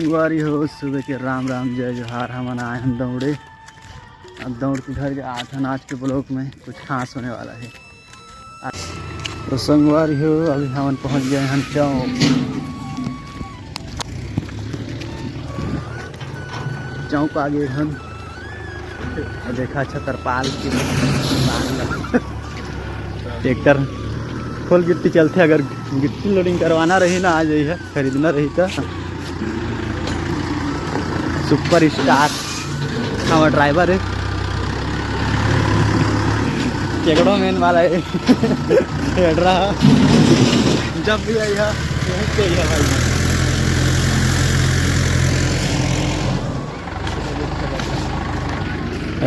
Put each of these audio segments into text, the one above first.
संगवारी हो सुबह के राम राम जय जोहार। हम आए हम दौड़े, अब दौड़ के घर गया था। आज के ब्लॉक में कुछ खास होने वाला है। तो संगवारी हो अभी हम पहुंच गए हैं चौक आगे हम देखा छतरपाल की ट्रैक्टर फुल गिट्टी चलते। अगर गिट्टी लोडिंग करवाना रही ना, आ जाइए खरीदना रही तो। सुपर स्टार हमारा ड्राइवर है, चेकड़ो मेन वाला है रहा। जब भी आई है यहीं पे है भाई।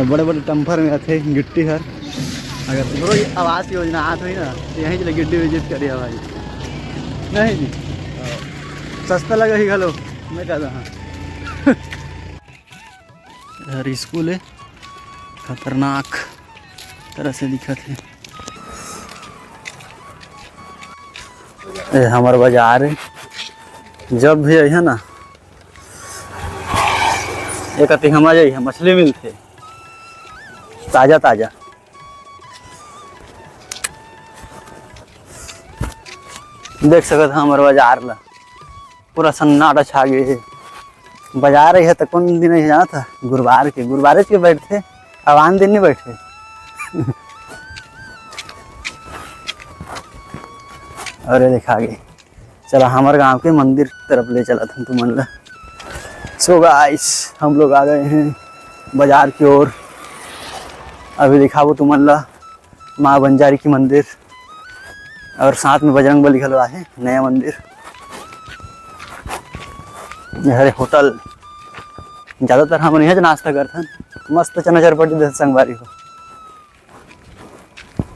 बड़े बड़े टम्फर में आते गिट्टी हर। अगर तुम्हारो ये आवास योजना आत हुई ना तो यहीं चले गिट्टी विजिट करिए भाई। नहीं जी सस्ता लगा ही घलो मैं कहता हाँ। हर स्कूल है, खतरनाक तरह से दिखत है। हमारे बाजार है, जब भी है ना एक अति हम आ जाइए मछली मिलते ताज़ा ताज़ा। देख सकते हमारे बाजार ला पूरा सन्नाटा छा गए है। बाजार है तो कौन दिन नहीं जाना था, गुरुवार के बैठते, अब आन दिन नहीं बैठे। अरे देखा गए। चला हमारे गांव के मंदिर तरफ ले चला था तुम मन ला। सो गाइस हम लोग आ गए हैं बाजार की ओर। अभी दिखाओ तुम मन ला माँ बंजारी की मंदिर और साथ में बजरंग बली खलवा है नया मंदिर। यह होटल ज़्यादातर हम यहाँ नाश्ता करते। मस्त चना चरपटी दे संगवारी हो।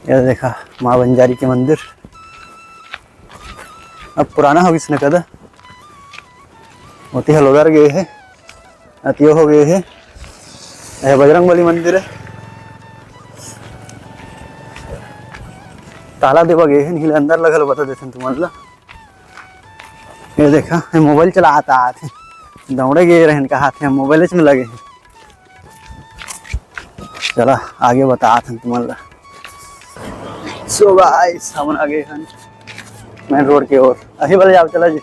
यह देखा माँ बंजारी के मंदिर, अब पुराना हो किसने कदा होती हल उधर गए है अतियो हो गए है। यह बजरंग बली मंदिर है, ताला देवा गए हैं नीले अंदर लगल बता देते तुम ला। ये देखा मोबाइल चला आता आते दौड़े गए रहन का हाथ में मोबाइल में लगे हैं। चला आगे बता तुम ला। सो गाइस हम आ गए हैं मेन रोड की ओर। अही वाले जाओ चला जी।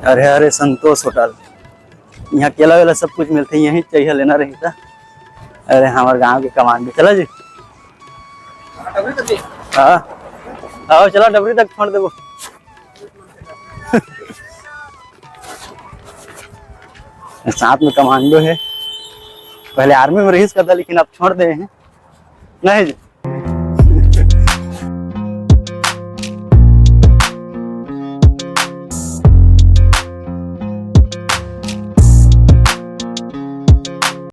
अरे अरे संतोष होटल, यहाँ केला वेला सब कुछ मिलते, यहीं चाहिए लेना रही था। अरे हमारे गांव के कमांड चला जी। हाँ आओ चला डबरी तक छोड़ देवो। साथ में कमांडो है, पहले आर्मी में रहीस करता लेकिन अब छोड़ दे हैं। नहीं जी